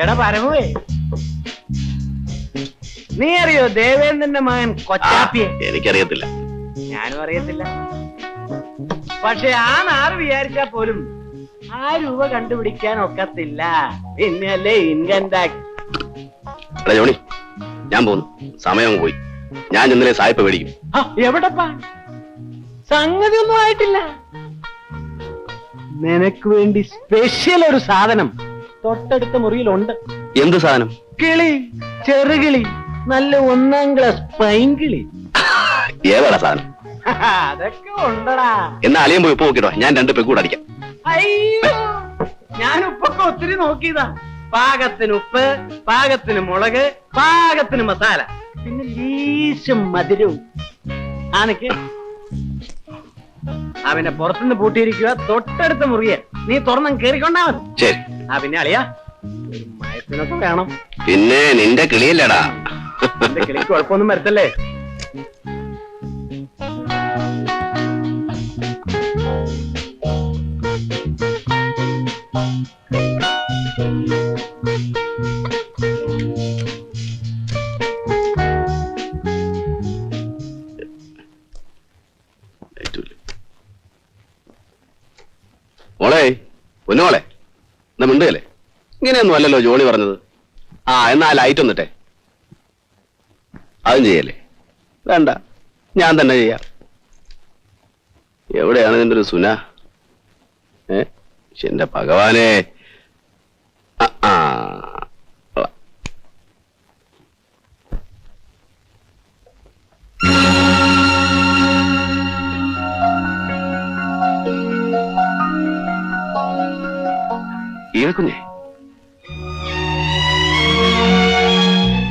എടാ പരമുവേ, നീ അറിയോ ദേവേന്ദ്രന്റെ മകൻ കൊച്ചാപ്പിയെ? എനിക്കറിയത്തില്ല. ഞാനും അറിയത്തില്ല. പക്ഷെ ആ നാറ് വിചാരിച്ചാ പോലും ആ രൂപ കണ്ടുപിടിക്കാൻ ഒക്കത്തില്ല. പിന്നെയല്ലേ ഇൻകം ടാക്സ്. ജോണി, ഞാൻ പോന്നു. സമയം പോയി. ഞാൻ ഇന്നലെ സായിപ്പ് മേടിക്കും. എവിടെപ്പാ? സംഗതി ഒന്നും ആയിട്ടില്ല. നിനക്ക് വേണ്ടി സ്പെഷ്യൽ ഒരു സാധനം തൊട്ടടുത്ത മുറിയിലുണ്ട്. എന്ത് സാധനം? കിളി, ചെറുകിളി, നല്ല 1ാം ക്ലാസ് പൈങ്കിളി. ഏതാ സാധനം? അതൊക്കെ ഉണ്ടടാ. എന്നാ അളിയൻ പോയി ഉപ്പ് നോക്കിട്ടോ, ഞാൻ 2 പെഗ് കൂടെ അടിക്കാം. അയ്യോ, ഞാൻ ഉപ്പൊക്കെ ഒത്തിരി നോക്കിയതാ. പാകത്തിന് ഉപ്പ്, പാകത്തിന് മുളക്, പാകത്തിന് മസാല, പിന്നെ ലേശം മധുരവും. ആനക്ക് അവനെ പുറത്തുനിന്ന് പൂട്ടിയിരിക്കുക. തൊട്ടടുത്ത മുറിയെ നീ തുറന്നും കേറിക്കൊണ്ടാ മതി. ശരി. പിന്നെ അളിയാ, ഒരു മയത്തിനൊക്കെ വേണം. പിന്നെ നിന്റെ കിളിയല്ലടാ. എന്റെ കിളിക്ക് കുഴപ്പമൊന്നും വരത്തല്ലേ? മോളെ, പൊന്നുമോളെ, എന്നാ മിണ്ടുകല്ലേ? ഇങ്ങനെയൊന്നും അല്ലല്ലോ ജോണി പറഞ്ഞത്. എന്നാ ലൈറ്റ് ഒന്നിട്ടെ. അതും ചെയ്യല്ലേ? വേണ്ട, ഞാൻ തന്നെ ചെയ്യാം. എവിടെയാണ് നിന്റെ ഒരു സുന? എന്റെ ഭഗവാനെ. കുഞ്ഞെ,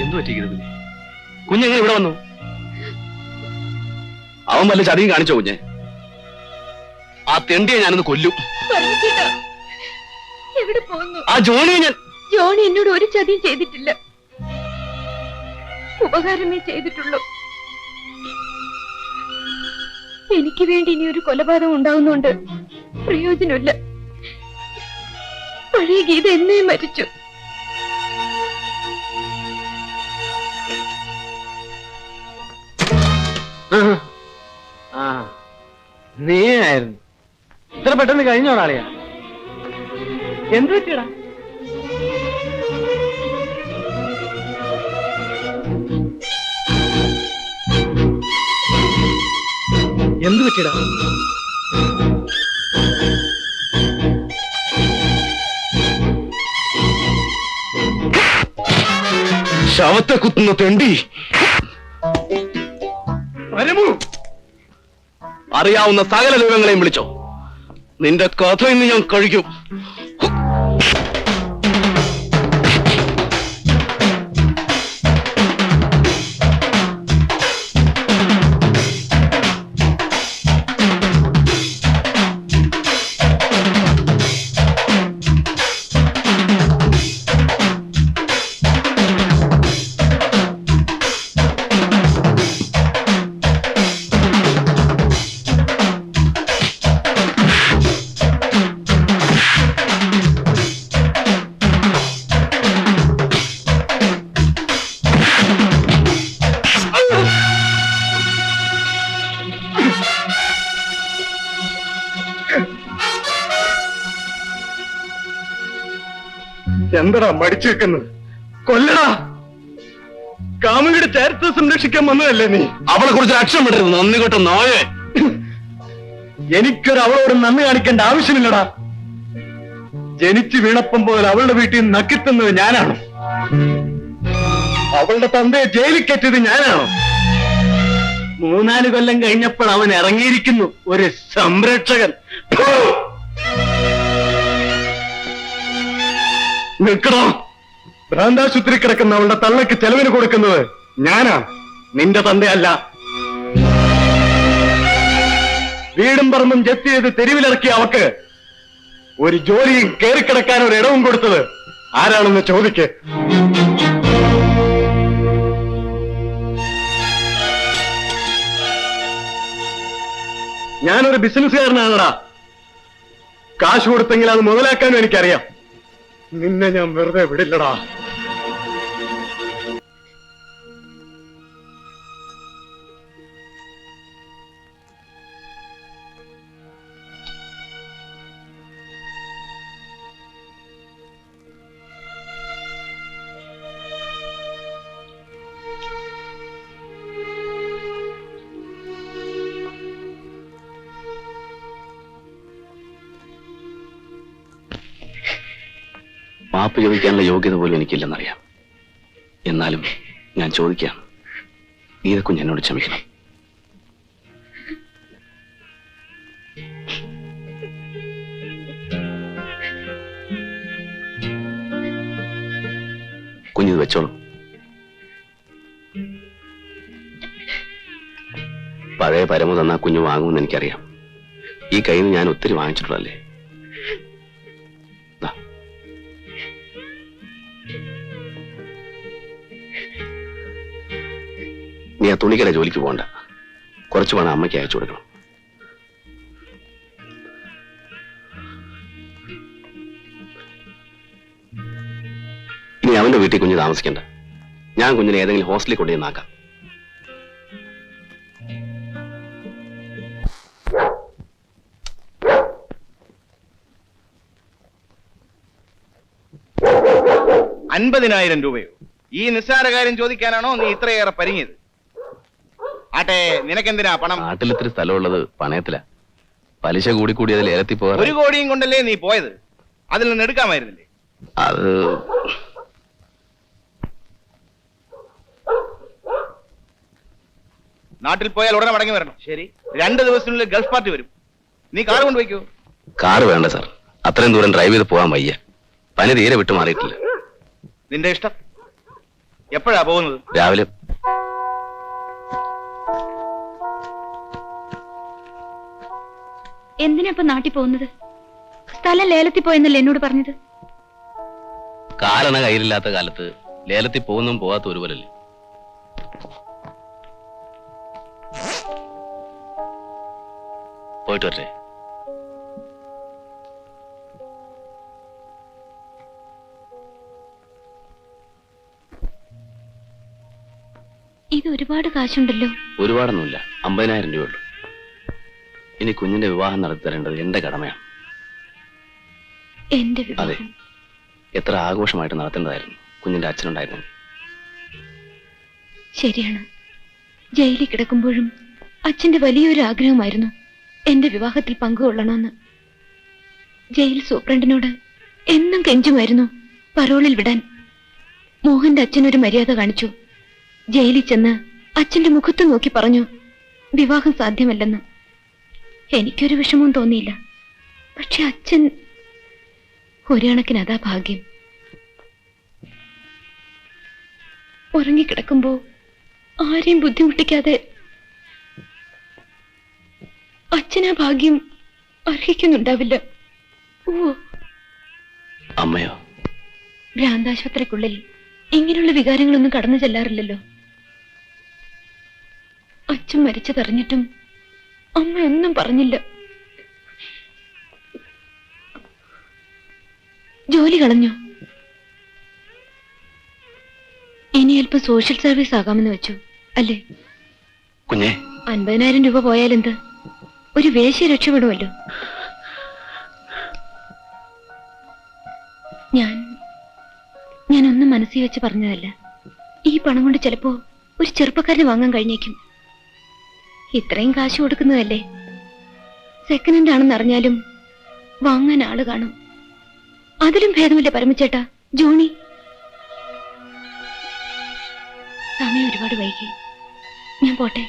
എന്തു പറ്റി കുഞ്ഞെ? കുഞ്ഞെങ്ങനെ ഇവിടെ വന്നു? അവൻ വല്ല ചതിയും കാണിച്ചോ കുഞ്ഞെ? ആ തെണ്ടിയെ ഞാനൊന്ന് കൊല്ലും. എവിടെ പോകുന്നു? ആ ജോണി എന്നോട് ഒരു ചതിയും ചെയ്തിട്ടില്ല. ഉപകാരമേ ചെയ്തിട്ടുള്ളൂ. എനിക്ക് വേണ്ടി ഇനി ഒരു കൊലപാതകം ഉണ്ടാവുന്നുണ്ട്. പ്രയോജനമില്ല. പഴയ ഗീത എന്നേ മരിച്ചു. നീ ആയിരുന്നു ഇത്ര പെട്ടെന്ന് കഴിഞ്ഞോടാളിയാ? എന്ത് പറ്റിയടാ? എന്ത് പറ്റിയടാ? ശവത്തെ കുത്തുന്ന തെണ്ടി. അറിയാവുന്ന സകല ദൈവങ്ങളെയും വിളിച്ചോ. നിന്റെ കഥ ഇന്ന് ഞാൻ കഴിക്കും. എന്തടാ മടിച്ചു വെക്കുന്നത്? കൊല്ലടാ. കാമുകിയുടെ ചരിത്രം സംരക്ഷിക്കാൻ വന്നതല്ലേ നീ? അവളെ കുറിച്ച് അക്ഷരം വിടരുത്. നന്ദി കേട്ടോ നായേ. എനിക്കൊരു അവളോട് നന്ദി കാണിക്കേണ്ട ആവശ്യമില്ലടാ. ജനിച്ചു വീണപ്പം പോലെ അവളുടെ വീട്ടിൽ നിന്ന് നക്കിത്തുന്നത് ഞാനാണോ? അവളുടെ തന്തയെ ജയിലിൽ കയറ്റിയത് ഞാനാണോ? 3-4 കൊല്ലം കഴിഞ്ഞപ്പോൾ അവൻ ഇറങ്ങിയിരിക്കുന്നു ഒരു സംരക്ഷകൻ. നിൽക്കണോ? ഭ്രാന്താശുപത്രി കിടക്കുന്ന അവളുടെ തള്ളക്ക് ചെലവിന് കൊടുക്കുന്നത് ഞാനാ, നിന്റെ തന്തയല്ല. വീടും പറമ്പും ജപ്തി ചെയ്ത് തെരുവിലിറക്കിയ അവക്ക് ഒരു ജോലിയും കയറിക്കിടക്കാൻ ഒരു ഇടവും കൊടുത്തത് ആരാണെന്ന് ചോദിക്ക്. ഞാനൊരു ബിസിനസ്സുകാരനാണടാ. കാശ് കൊടുത്തെങ്കിൽ അത് മുതലാക്കാനും എനിക്കറിയാം. നിന്നെ ഞാൻ വെറുതെ വിടില്ലടാ. മാപ്പ് ചോദിക്കാനുള്ള യോഗ്യത പോലും എനിക്കില്ലെന്നറിയാം. എന്നാലും ഞാൻ ചോദിക്കാം, ഗീതക്കുഞ്ഞ് എന്നോട് ക്ഷമിക്കണം. കുഞ്ഞിത് വെച്ചോളൂ. പഴയ പരമ തന്നാ കുഞ്ഞ് വാങ്ങുമെന്ന് എനിക്കറിയാം. ഈ കയ്യിൽ നിന്ന് ഞാൻ ഒത്തിരി വാങ്ങിച്ചിട്ടുള്ളതല്ലേ. നീ ആ തുണിക്കട ജോലിക്ക് പോകണ്ട. കുറച്ച് പണം അമ്മയ്ക്ക് അയച്ചു കൊടുക്കണം. ഇനി അവന്റെ വീട്ടിൽ കുഞ്ഞ് താമസിക്കണ്ട. ഞാൻ കുഞ്ഞിനെ ഏതെങ്കിലും ഹോസ്റ്റലിൽ കൊണ്ടുവന്നാക്കാം. ₹50,000 ഈ നിസ്സാര കാര്യം ചോദിക്കാനാണോ നീ ഇത്രയേറെ പരിങ്ങിയത്? ആട്ടെ, നിനക്കെന്തിനാ പണം? നാട്ടിൽ ഇത്തിരി സ്ഥലമുള്ളത് പണയത്തില. പലിശ കൂടി അതിൽ ഏലത്തി പോകാൻ 1 കോടിയും കൊണ്ടല്ലേ നീ പോയത്? അതിൽ നിന്ന് എടുക്കാമായിരുന്നില്ലേ? അത് നാട്ടിൽ പോയാൽ ഉടനെ മടങ്ങി വരണം. ശരി, 2 ദിവസത്തിനുള്ളിൽ ഗൾഫ് പാർട്ടി വരും. നീ കാർ കൊണ്ടുപോയിക്കോ. കാറ് വേണ്ട സാർ, അത്രയും ദൂരം ഡ്രൈവ് ചെയ്ത് പോകാൻ വയ്യ. പനി തീരെ വിട്ടു മാറിയിട്ടില്ല. നിന്റെ ഇഷ്ടം. എപ്പോഴാ പോകുന്നത്? രാവിലെ. എന്തിനാ ഇപ്പൊ നാട്ടിൽ പോകുന്നത്? സ്ഥലം ലേലത്തിൽ പോയെന്നല്ലേ എന്നോട് പറഞ്ഞത്? കാലണ കയ്യിലില്ലാത്ത കാലത്ത് ലേലത്തിൽ പോകുന്നതും പോവാത്ത ഒരുപോലല്ലേ. പോയിട്ട് വരട്ടെ. ഇത് ഒരുപാട് കാശുണ്ടല്ലോ. ഒരുപാടൊന്നുമില്ല, 50,000 രൂപയുള്ളൂ. ഇനി കുഞ്ഞിന്റെ വിവാഹം നടത്തി തരേണ്ടത് എന്റെ കടമയാണ്. എന്റെ അതെ, എത്ര ആഘോഷമായിട്ട് നടത്തേണ്ടതായിരുന്നു കുഞ്ഞിന്റെ അച്ഛനുണ്ടായിരുന്നു. ശരിയാണ്. ജയിലിൽ കിടക്കുമ്പോഴും അച്ഛന്റെ വലിയൊരു ആഗ്രഹമായിരുന്നു എന്റെ വിവാഹത്തിൽ പങ്കുകൊള്ളണമെന്ന്. ജയിൽ സൂപ്രണ്ടിനോട് എന്നും കെഞ്ചുമായിരുന്നു പരോളിൽ വിടാൻ. മോഹന്റെ അച്ഛനൊരു മര്യാദ കാണിച്ചു. ജയിലിൽ ചെന്ന് അച്ഛന്റെ മുഖത്ത് നോക്കി പറഞ്ഞു വിവാഹം സാധ്യമല്ലെന്ന്. എനിക്കൊരു വിഷമവും തോന്നിയില്ല. പക്ഷെ അച്ഛൻ ഒരു കണക്കിന് അതാ ഭാഗ്യം. ഉറങ്ങിക്കിടക്കുമ്പോ ആരെയും ബുദ്ധിമുട്ടിക്കാതെ അച്ഛനാ ഭാഗ്യം അർഹിക്കുന്നുണ്ടാവില്ല. ഓ, അമ്മയോ? ഭ്രാന്താശുപത്രിക്കുള്ളിൽ ഇങ്ങനെയുള്ള വികാരങ്ങളൊന്നും കടന്നു ചെല്ലാറില്ലല്ലോ. അച്ഛൻ മരിച്ചതറിഞ്ഞിട്ടും അമ്മ ഒന്നും പറഞ്ഞില്ല. ജോലി കളഞ്ഞു. ഇനി അല്പം സോഷ്യൽ സർവീസ് ആകാമെന്ന് വെച്ചു അല്ലേ? കുഞ്ഞേ, 50,000 രൂപ പോയാലെന്ത്? ഒരു വേശ്യ രക്ഷപ്പെടുമല്ലോ. ഞാനൊന്നും മനസ്സിൽ വെച്ച് പറഞ്ഞതല്ല. ഈ പണം കൊണ്ട് ചിലപ്പോ ഒരു ചെറുപ്പക്കാരന് വാങ്ങാൻ കഴിഞ്ഞേക്കും. ഇത്രയും കാശ് കൊടുക്കുന്നതല്ലേ. സെക്കൻഡ് ഹാൻഡ് ആണെന്ന് അറിഞ്ഞാലും വാങ്ങാൻ ആള് കാണും. അതിലും ഭേദമില്ല പരമച്ചേട്ടാ, ജോണി. സമയം ഒരുപാട് വൈകി. ഞാൻ പോട്ടെ.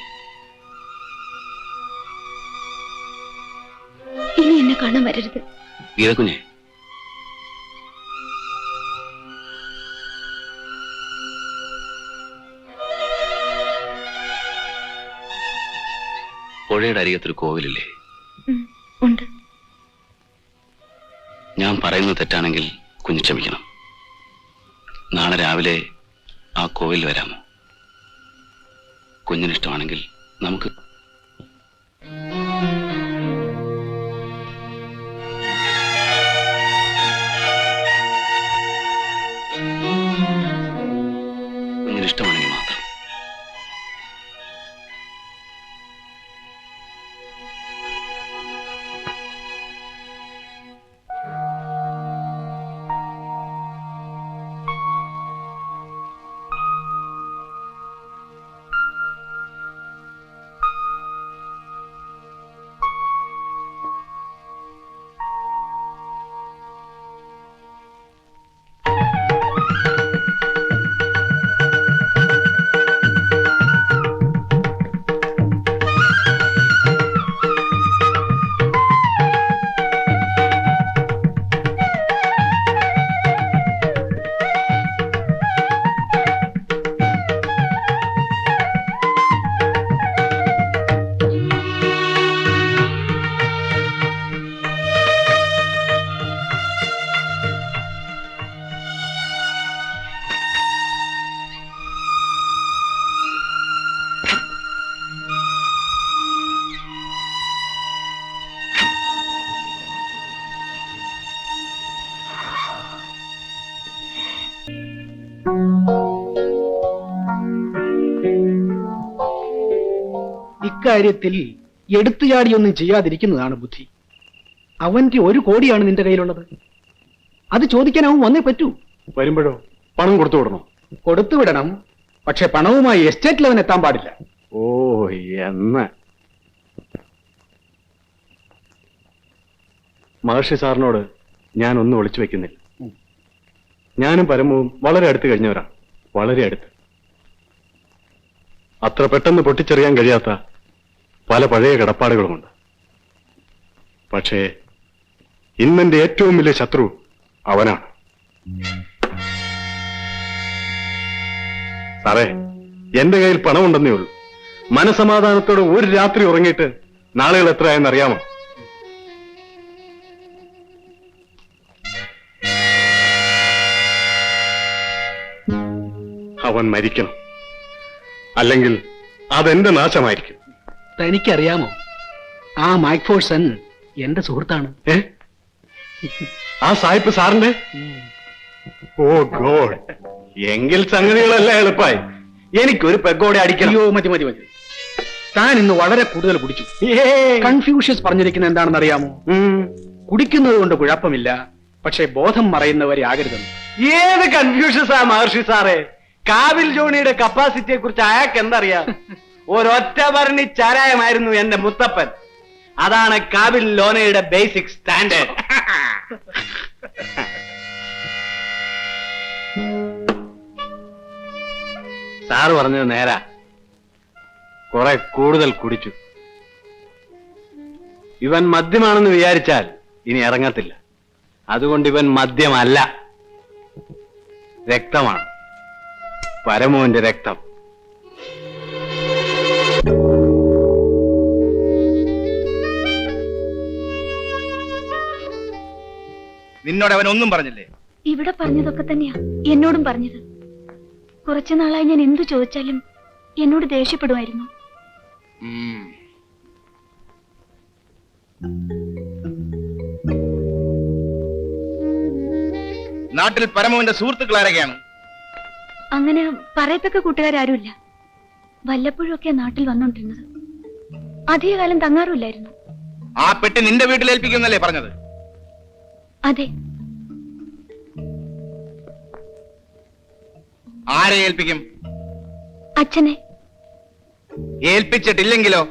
ഇനി എന്നെ കാണാൻ വരരുത്. ഗീതക്കുഞ്ഞേ, പുഴയുടെ അരികത്തൊരു കോവിലില്ലേ? ഉണ്ട്. ഞാൻ പറയുന്നത് തെറ്റാണെങ്കിൽ കുഞ്ഞ് ക്ഷമിക്കണം. നാളെ രാവിലെ ആ കോവിൽ വരാമോ? കുഞ്ഞിനിഷ്ടമാണെങ്കിൽ നമുക്ക്. ഇക്കാര്യത്തിൽ എടുത്തുചാടിയൊന്നും ചെയ്യാതിരിക്കുന്നതാണ് ബുദ്ധി. അവന്റെ 1 കോടിയാണ് നിന്റെ കയ്യിലുള്ളത്. അത് ചോദിക്കാൻ അവൻ വന്നേ പറ്റൂ. വരുമ്പോഴോ പണം കൊടുത്തു വിടണോ? കൊടുത്തു വിടണം, പക്ഷെ പണവുമായി എസ്റ്റേറ്റിൽ അവൻ എത്താൻ പാടില്ല. ഓ എന്ന് മഹർഷി സാറിനോട് ഞാൻ ഒന്നും ഒളിച്ചു വെക്കുന്നില്ല. ഞാനും പരമവും വളരെ അടുത്ത് കഴിഞ്ഞവരാണ്, വളരെ അടുത്ത്. അത്ര പെട്ടെന്ന് പൊട്ടിച്ചെറിയാൻ കഴിയാത്ത പല പഴയ കിടപ്പാടുകളുമുണ്ട്. പക്ഷേ ഇന്നെന്റെ ഏറ്റവും വലിയ ശത്രു അവനാണ്. സാറേ, എന്റെ കയ്യിൽ പണമുണ്ടെന്നേ ഉള്ളൂ. മനസമാധാനത്തോടെ ഒരു രാത്രി ഉറങ്ങിയിട്ട് നാളുകൾ എത്രയായെന്ന് അറിയാമോ? അവൻ മരിക്കണം, അല്ലെങ്കിൽ അതെന്റെ നാശമായിരിക്കും. തനിക്കറിയാമോ, ആ മൈക്ക് ഫോഴ്സൺ എന്റെ സുഹൃത്താണ്. ആ സായിപ്പ് സാറിന്റെ? ഓ ഗോഡ്, എങ്കിൽ സംഗതികളെല്ലാം എളുപ്പമായി. എനിക്കൊരു പെഗോടെ അടിക്കണം. അയ്യോ, മതി മതി മതി. താൻ ഇന്ന് വളരെ കൂടുതൽ കുടിച്ചു. കൺഫ്യൂഷ്യസ് പറഞ്ഞിരിക്കുന്നത് എന്താണെന്ന് അറിയാമോ? കുടിക്കുന്നത് കൊണ്ട് കുഴപ്പമില്ല, പക്ഷെ ബോധം മറയുന്നവരെ ആകരുതെന്ന്. ഏത് കൺഫ്യൂഷൻസാ മഹർഷി സാറേ? കാവിൽ ജോണിയുടെ കപ്പാസിറ്റിയെ കുറിച്ച് അയാൾക്ക് എന്തറിയാം? ഒരൊറ്റ ഭരണി ചാരായമായിരുന്നു എന്റെ മുത്തപ്പൻ. അതാണ് കാവിൽ ലോനയുടെ ബേസിക് സ്റ്റാൻഡേർഡ്. സാറ് പറഞ്ഞത് നേരാ, കുറെ കൂടുതൽ കുടിച്ചു. ഇവൻ മദ്യമാണെന്ന് വിചാരിച്ചാൽ ഇനി ഇറങ്ങത്തില്ല. അതുകൊണ്ട് ഇവൻ മദ്യമല്ല, രക്തമാണ്. പരമോന്റെ രക്തം. നിന്നോട് അവൻ ഒന്നും പറഞ്ഞില്ലേ? ഇവിടെ പറഞ്ഞതൊക്കെ തന്നെയാ എന്നോടും പറഞ്ഞത്. കുറച്ചു നാളായി ഞാൻ എന്തു ചോദിച്ചാലും എന്നോട് ദേഷ്യപ്പെടുമായിരുന്നു. നാട്ടിൽ പരമോന്റെ സുഹൃത്തുക്കൾ ആരൊക്കെയാണ്? അങ്ങനെ പറയത്തക്ക കൂട്ടുകാരാരുമില്ല. വല്ലപ്പോഴും ഒക്കെ നാട്ടിൽ വന്നോണ്ടിരുന്നത്. അധികകാലം തങ്ങാറുമില്ലായിരുന്നു. ആ പെട്ടി നിന്റെ വീട്ടിൽ ഏൽപ്പിക്കുന്നല്ലേ പറഞ്ഞത്? അതെ. ആരെ ഏൽപ്പിക്കും? അച്ഛനെ. ഏൽപ്പിച്ചിട്ടില്ലെങ്കിലോ?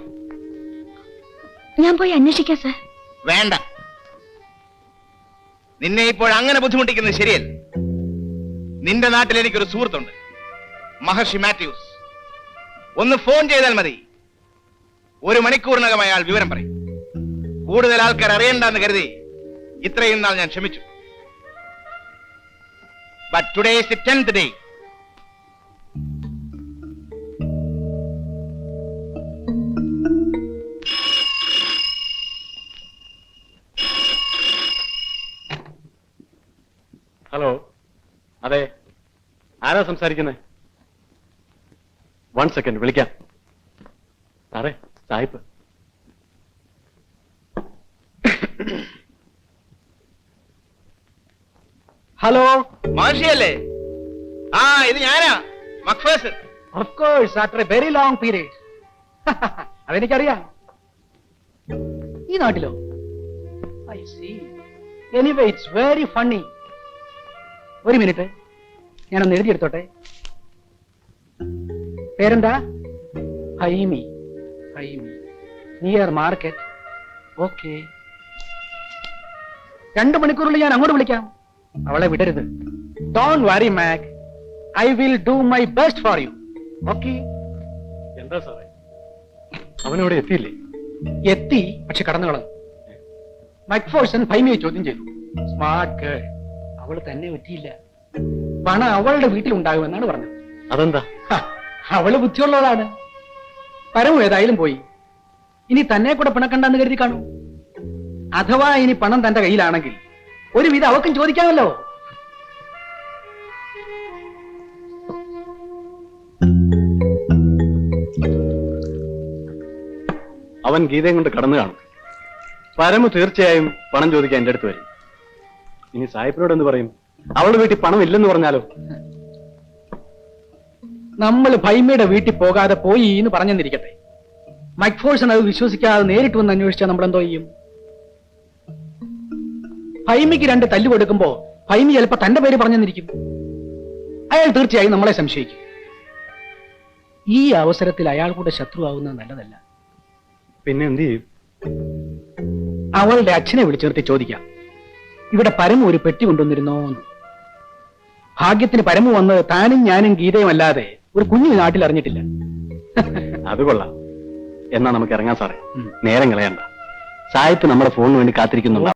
ഞാൻ പോയി അന്വേഷിക്കാം സാർ. വേണ്ട, നിന്നെ ഇപ്പോൾ അങ്ങനെ ബുദ്ധിമുട്ടിക്കുന്നത് ശരിയല്ല. നിന്റെ നാട്ടിൽ എനിക്കൊരു സുഹൃത്തുണ്ട്, മഹർഷി മാത്യൂസ്. ഒന്ന് ഫോൺ ചെയ്താൽ മതി, 1 മണിക്കൂറിനകം അയാൾ വിവരം പറയും. കൂടുതൽ ആൾക്കാർ അറിയണ്ടെന്ന് കരുതി ഇത്രയും നാൾ ഞാൻ ക്ഷമിച്ചു. But today is the 10th day. Hello, അതെ, ആരാ സംസാരിക്കുന്നത്? 1 സെക്കൻഡ്, വിളിക്കാം. സാറേ, സായിപ്പ്. ഹലോ, മഹർഷിയല്ലേ? ആ, ഇത് ഞാനാ, McPherson. Of course, after a very long period. അതെനിക്കറിയാം. ഈ നാട്ടിലോ? I see. Anyway, it's very funny. ഒരു മിനിറ്റ്, ഞാനൊന്ന് എഴുതിയെടുത്തോട്ടെ. പേരെന്താ? Hymie. Hymie, near market. Okay, 2 മണിക്കൂറിൽ ഞാൻ അങ്ങോട്ട് വിളിക്കാം. അവളെ വിടരുത്. Don't worry Mac, I will do my best for you. Okay? എന്താ സാറേ, അവനവിടെ എത്തിയില്ലേ? എത്തി, പക്ഷെ കടന്നു കളഞ്ഞു. മക്ഫോഴ്സൺ ഹൈമിയെ ചോദ്യം ചെയ്തു. Smart girl. അവള് തന്നെ പറ്റിയില്ല. പണം അവളുടെ വീട്ടിലുണ്ടാകുമെന്നാണ് പറഞ്ഞത്. അതെന്താ? അവള് ബുദ്ധിയുള്ളതാണ്. പരമു ഏതായാലും പോയി. ഇനി തന്നെ കൂടെ പിണക്കണ്ടെന്ന് കരുതി കാണൂ. അഥവാ ഇനി പണം തന്റെ കയ്യിലാണെങ്കിൽ ഒരുവിധം അവക്കും ചോദിക്കാമല്ലോ. അവൻ ഗീതയും കൊണ്ട് കടന്നു കാണും. പരമു തീർച്ചയായും പണം ചോദിക്കാൻ എന്റെ അടുത്ത് വരും. ഇനി സായിപ്പിനോട് എന്ത് പറയും? അവളുടെ വീട്ടിൽ പണം ഇല്ലെന്ന് പറഞ്ഞാലോ? നമ്മൾ ഭൈമയുടെ വീട്ടിൽ പോകാതെ പോയി എന്ന് പറഞ്ഞെന്നിരിക്കട്ടെ, മക്ഫോഴ്സൺ അത് വിശ്വസിക്കാതെ നേരിട്ട് വന്ന് അന്വേഷിച്ചാൽ നമ്മൾ എന്തോ ചെയ്യും? ഭൈമിക്ക് 2 തല്ല് കൊടുക്കുമ്പോ ഭൈമി ചിലപ്പോ തന്റെ പേര് പറഞ്ഞെന്നിരിക്കും. അയാൾ തീർച്ചയായും നമ്മളെ സംശയിക്കും. ഈ അവസരത്തിൽ അയാൾ കൂടെ ശത്രുവാകുന്നത് നല്ലതല്ല. പിന്നെ എന്ത് ചെയ്യും? അവളുടെ അച്ഛനെ വിളിച്ചു നിർത്തി ചോദിക്കാം, ഇവിടെ പരമു ഒരു പെട്ടി കൊണ്ടുവന്നിരുന്നോന്ന്. ഭാഗ്യത്തിന് പരമു വന്ന് താനും ഞാനും ഗീതയും അല്ലാതെ ഒരു കുഞ്ഞു നാട്ടിൽ അറിഞ്ഞിട്ടില്ല. അത് കൊള്ളാം. എന്നാ നമുക്ക് ഇറങ്ങാം സാറേ. ഉം. നേരം കളയണ്ട. സായിപ്പ് നമ്മുടെ ഫോണിന് വേണ്ടി കാത്തിരിക്കുന്നുണ്ട്.